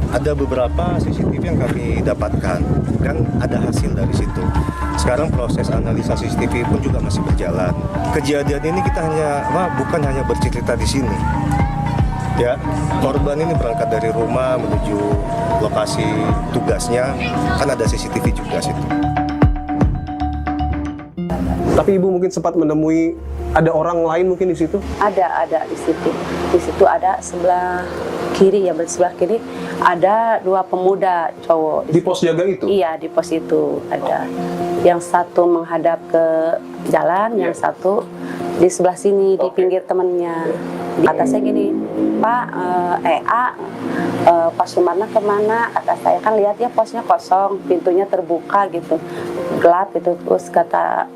Ada beberapa CCTV yang kami dapatkan, kan ada hasil dari situ. Sekarang proses analisa CCTV pun juga masih berjalan. Kejadian ini kita bukan hanya bercerita di sini. Ya, korban ini berangkat dari rumah menuju lokasi tugasnya, kan ada CCTV juga situ. Tapi ibu mungkin sempat menemui ada orang lain mungkin di situ? Ada di situ. Di situ ada sebelah kiri ya, sebelah kiri ada dua pemuda cowok. Di pos jaga itu? Iya, di pos itu ada. Yang satu menghadap ke jalan, yang satu di sebelah sini di pinggir temannya. Kata saya gini, Pak, Pak Sumarna kemana? Kata saya, kan lihat ya posnya kosong, pintunya terbuka gitu, gelap gitu. Terus kata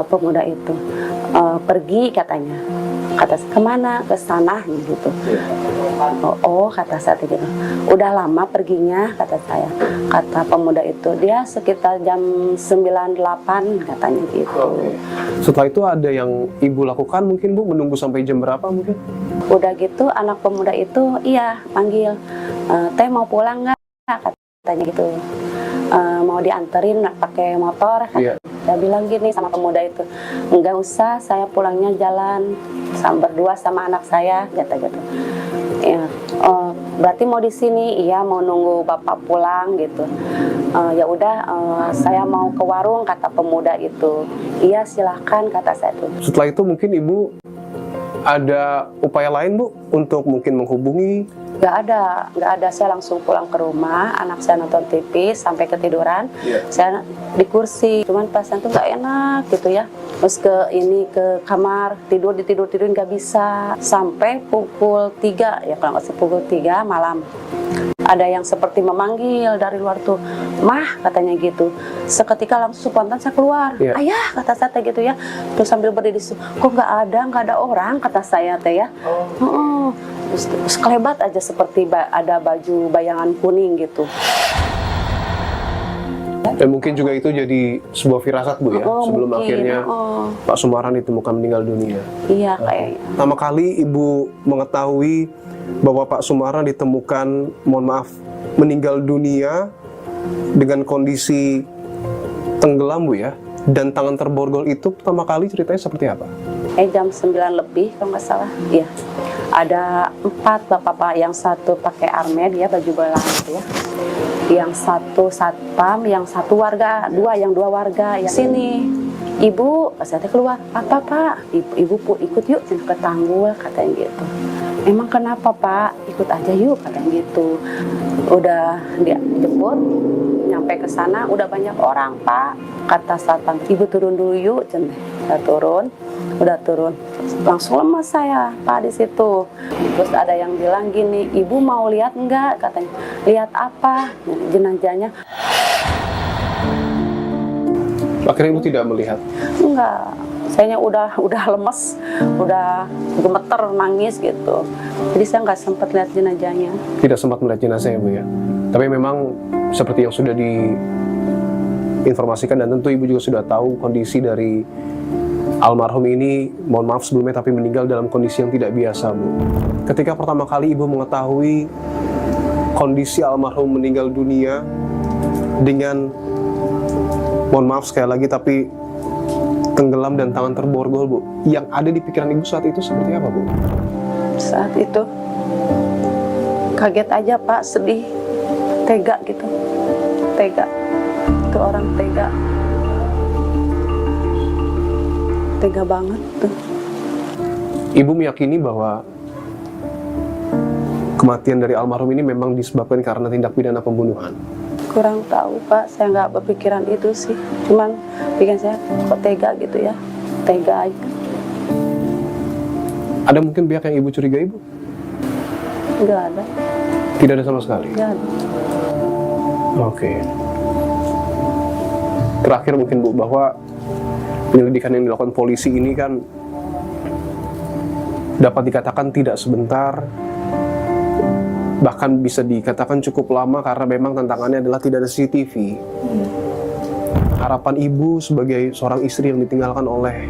pemuda itu, pergi katanya. Kata saya, kemana? Ke sana gitu. Oh, kata saya gitu. Udah lama perginya, kata saya. Kata pemuda itu, dia sekitar jam 9-8 katanya gitu. Setelah itu ada yang ibu lakukan mungkin Bu, menunggu sampai jam berapa mungkin? Udah gitu anak pemuda itu panggil, teh mau pulang nggak? Katanya gitu. Mau dianterin pakai motor? Saya bilang gini sama pemuda itu, enggak usah, saya pulangnya jalan berdua sama anak saya, gitu. Ya, berarti mau di sini? Iya, mau nunggu bapak pulang gitu. Ya udah, saya mau ke warung, kata pemuda itu. Iya, silahkan, kata saya tuh. Setelah itu mungkin ibu ada upaya lain Bu untuk mungkin menghubungi? Nggak ada. Saya langsung pulang ke rumah, anak saya nonton TV sampai ketiduran. Saya di kursi, cuman perasaan tuh nggak enak gitu ya. Terus ke kamar, tidurin nggak bisa. Sampai pukul 3, ya kalau nggak sih pukul 3 malam. Ada yang seperti memanggil dari luar tuh, Mah, katanya gitu. Seketika langsung spontan saya keluar. Ayah, kata saya teh gitu ya. Terus sambil berdiri, kok nggak ada orang, kata saya teh ya. Terus kelebat aja seperti ada baju bayangan kuning gitu. Dan mungkin juga itu jadi sebuah firasat Bu ya, sebelum mungkin, akhirnya Pak Sumarna ditemukan meninggal dunia. Iya, kayaknya. Pertama kali Ibu mengetahui bahwa Pak Sumarna ditemukan, mohon maaf, meninggal dunia dengan kondisi tenggelam Bu ya, dan tangan terborgol itu pertama kali ceritanya seperti apa? Jam 9 lebih kalau nggak salah. Iya. Ada 4 bapak-bapak, yang satu pakai armed ya, baju bola gitu ya. Yang satu satpam, yang satu warga, dua warga yang sini. Ibu, saya keluar, apa Pak? Ibu ikut yuk ke tanggul, katanya gitu. Emang kenapa Pak? Ikut aja yuk, katanya gitu. Udah dia jemput, nyampe ke sana udah banyak orang Pak. Kata satpam, Ibu turun dulu yuk, saya turun. Udah turun, langsung lemas saya Pak di situ. Terus ada yang bilang gini, Ibu mau lihat enggak? Katanya, lihat apa? Jenazahnya. Akhirnya Ibu tidak melihat? Enggak, saya udah lemes, udah gemeter, nangis gitu. Jadi saya nggak sempat lihat jenazahnya. Tidak sempat melihat jenazah ya Bu ya. Tapi memang seperti yang sudah diinformasikan, dan tentu Ibu juga sudah tahu kondisi dari almarhum ini, mohon maaf sebelumnya, tapi meninggal dalam kondisi yang tidak biasa Bu. Ketika pertama kali Ibu mengetahui kondisi almarhum meninggal dunia dengan, mohon maaf sekali lagi, tapi tenggelam dan tangan terborgol Bu, yang ada di pikiran Ibu saat itu seperti apa Bu? Saat itu kaget aja Pak, sedih, tega gitu, tega. Itu orang tega banget tuh. Ibu meyakini bahwa kematian dari almarhum ini memang disebabkan karena tindak pidana pembunuhan? Kurang tahu Pak, saya nggak berpikiran itu sih. Cuman pikiran saya kok tega gitu ya, tega aja. Ada mungkin pihak yang Ibu curigai Bu? Nggak ada. Tidak ada sama sekali? Nggak ada. Oke. Terakhir mungkin Bu, bahwa penyelidikan yang dilakukan polisi ini kan dapat dikatakan tidak sebentar, bahkan bisa dikatakan cukup lama karena memang tantangannya adalah tidak ada CCTV. Harapan Ibu sebagai seorang istri yang ditinggalkan oleh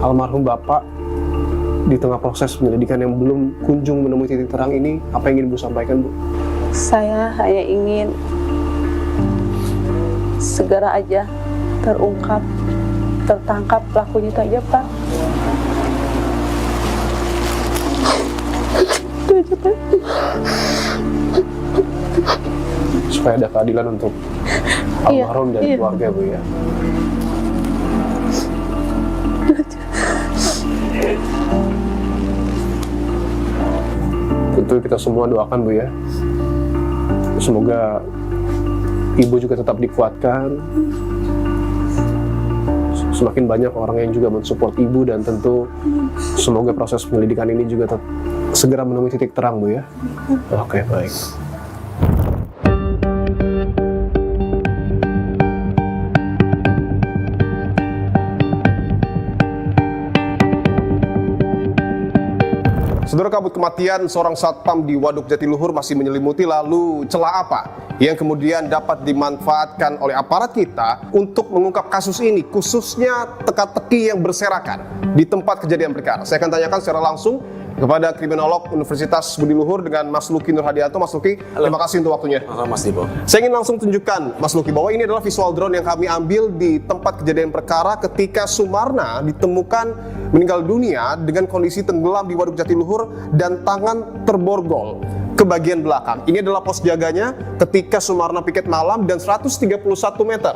almarhum Bapak di tengah proses penyelidikan yang belum kunjung menemui titik terang ini, apa yang ingin Ibu sampaikan, Bu? Saya hanya ingin segera aja tertangkap pelakunya itu aja, Pak. Itu aja, Pak. Supaya ada keadilan untuk almarhum dan keluarga, Bu ya. Tentu kita semua doakan, Bu ya. Semoga Ibu juga tetap dikuatkan. Semakin banyak orang yang juga mensupport Ibu, dan tentu semoga proses penyelidikan ini juga segera menemui titik terang, Bu ya. Oke, baik. Saudara, kabut kematian seorang satpam di Waduk Jatiluhur masih menyelimuti, lalu celah apa yang kemudian dapat dimanfaatkan oleh aparat kita untuk mengungkap kasus ini, khususnya teka-teki yang berserakan di tempat kejadian perkara. Saya akan tanyakan secara langsung kepada kriminolog Universitas Budi Luhur dengan Mas Luki Nurhadianto. Mas Luki, terima kasih untuk waktunya. Mas Dipo. Saya ingin langsung tunjukkan, Mas Luki, bahwa ini adalah visual drone yang kami ambil di tempat kejadian perkara ketika Sumarna ditemukan meninggal dunia dengan kondisi tenggelam di Waduk Jatiluhur dan tangan terborgol ke bagian belakang. Ini adalah pos jaganya ketika Sumarna piket malam, dan 131 meter.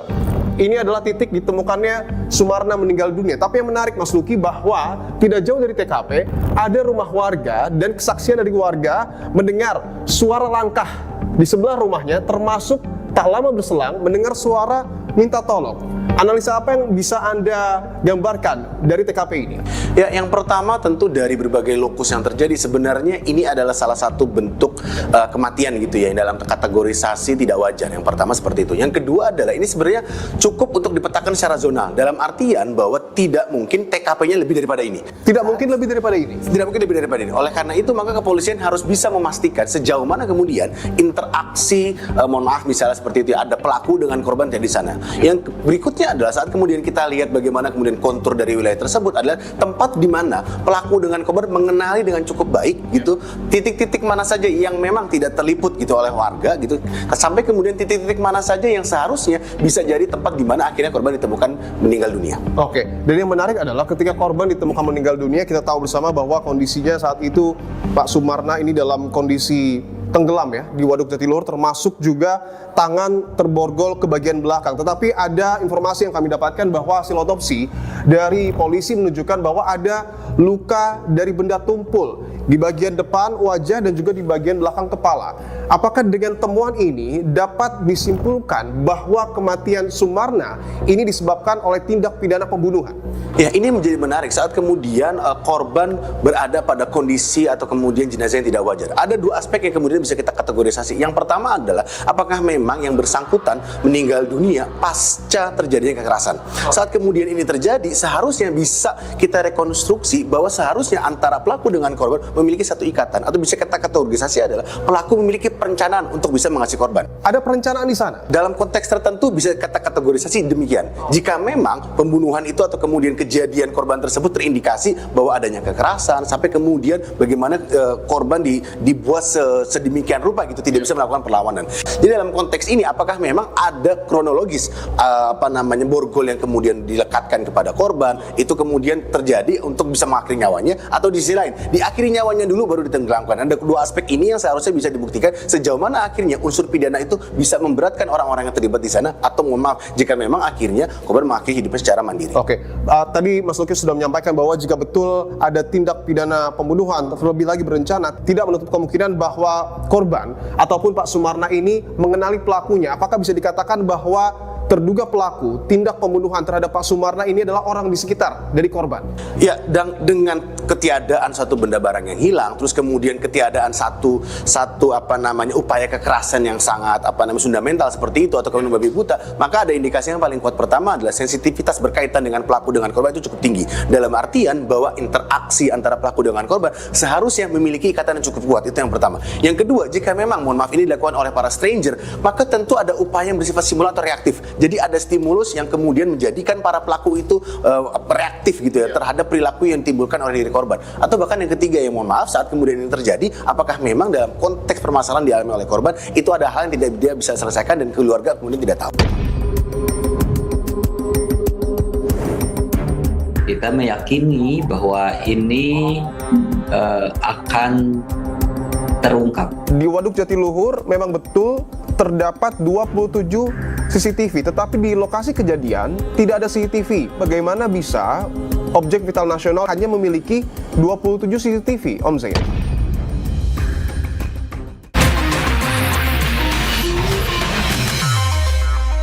Ini adalah titik ditemukannya Sumarna meninggal dunia. Tapi yang menarik, Mas Luki, bahwa tidak jauh dari TKP ada rumah warga, dan kesaksian dari warga mendengar suara langkah di sebelah rumahnya, termasuk tak lama berselang mendengar suara minta tolong. Analisa apa yang bisa Anda gambarkan dari TKP ini? Ya, yang pertama tentu dari berbagai lokus yang terjadi, sebenarnya ini adalah salah satu bentuk kematian gitu ya, yang dalam kategorisasi tidak wajar. Yang pertama seperti itu. Yang kedua adalah ini sebenarnya cukup untuk dipetakan secara zonal, dalam artian bahwa tidak mungkin TKP-nya lebih daripada ini. Tidak mungkin lebih daripada ini? Tidak mungkin lebih daripada ini. Oleh karena itu, maka kepolisian harus bisa memastikan sejauh mana kemudian interaksi, mohon maaf misalnya seperti itu, ada pelaku dengan korban di sana. Yang berikutnya adalah saat kemudian kita lihat bagaimana kemudian kontur dari wilayah tersebut adalah tempat di mana pelaku dengan korban mengenali dengan cukup baik gitu, titik-titik mana saja yang memang tidak terliput gitu oleh warga gitu, sampai kemudian titik-titik mana saja yang seharusnya bisa jadi tempat di mana akhirnya korban ditemukan meninggal dunia. Oke, dan yang menarik adalah ketika korban ditemukan meninggal dunia, kita tahu bersama bahwa kondisinya saat itu Pak Sumarna ini dalam kondisi tenggelam ya di Waduk Jatiluhur, termasuk juga tangan terborgol ke bagian belakang. Tetapi ada informasi yang kami dapatkan bahwa hasil otopsi dari polisi menunjukkan bahwa ada luka dari benda tumpul di bagian depan wajah dan juga di bagian belakang kepala. Apakah dengan temuan ini dapat disimpulkan bahwa kematian Sumarna ini disebabkan oleh tindak pidana pembunuhan? Ya, ini menjadi menarik saat kemudian korban berada pada kondisi atau kemudian jenazah yang tidak wajar. Ada dua aspek yang kemudian bisa kita kategorisasi. Yang pertama adalah apakah memang yang bersangkutan meninggal dunia pasca terjadinya kekerasan. Saat kemudian ini terjadi, seharusnya bisa kita rekonstruksi bahwa seharusnya antara pelaku dengan korban memiliki satu ikatan, atau bisa kita kategorisasi adalah pelaku memiliki perencanaan untuk bisa mengasih korban. Ada perencanaan di sana? Dalam konteks tertentu bisa kita kategorisasi demikian. Jika memang pembunuhan itu atau kemudian kejadian korban tersebut terindikasi bahwa adanya kekerasan, sampai kemudian bagaimana korban dibuat sedemikian rupa gitu, tidak bisa melakukan perlawanan. Jadi dalam konteks ini apakah memang ada kronologis borgol yang kemudian dilekatkan kepada korban itu kemudian terjadi untuk bisa mengakhiri nyawanya, atau di sisi lain diakhiri nyawanya dulu baru ditenggelamkan. Ada kedua aspek ini yang seharusnya bisa dibuktikan sejauh mana akhirnya unsur pidana itu bisa memberatkan orang-orang yang terlibat di sana, atau mohon maaf jika memang akhirnya korban mengakhiri hidupnya secara mandiri. Oke, tadi Mas Luki sudah menyampaikan bahwa jika betul ada tindak pidana pembunuhan, terlebih lagi berencana, tidak menutup kemungkinan bahwa korban ataupun Pak Sumarna ini mengenali pelakunya. Apakah bisa dikatakan bahwa terduga pelaku tindak pembunuhan terhadap Pak Sumarna ini adalah orang di sekitar dari korban? Ya, dan dengan ketiadaan satu benda barang yang hilang, terus kemudian ketiadaan satu upaya kekerasan yang sangat fundamental seperti itu, atau kemudian babi buta, maka ada indikasi yang paling kuat. Pertama adalah sensitivitas berkaitan dengan pelaku dengan korban itu cukup tinggi, dalam artian bahwa interaksi antara pelaku dengan korban seharusnya memiliki ikatan yang cukup kuat. Itu yang pertama. Yang kedua, jika memang mohon maaf ini dilakukan oleh para stranger, maka tentu ada upaya yang bersifat simulator reaktif. Jadi ada stimulus yang kemudian menjadikan para pelaku itu reaktif gitu ya terhadap perilaku yang ditimbulkan oleh diri korban. Atau bahkan yang ketiga, yang mohon maaf, saat kemudian ini terjadi, apakah memang dalam konteks permasalahan dialami oleh korban itu ada hal yang tidak dia bisa selesaikan dan keluarga kemudian tidak tahu. Kita meyakini bahwa ini akan terungkap. Di Waduk Jatiluhur memang betul terdapat 27 CCTV, tetapi di lokasi kejadian tidak ada CCTV. Bagaimana bisa objek vital nasional hanya memiliki 27 CCTV, Om Zain?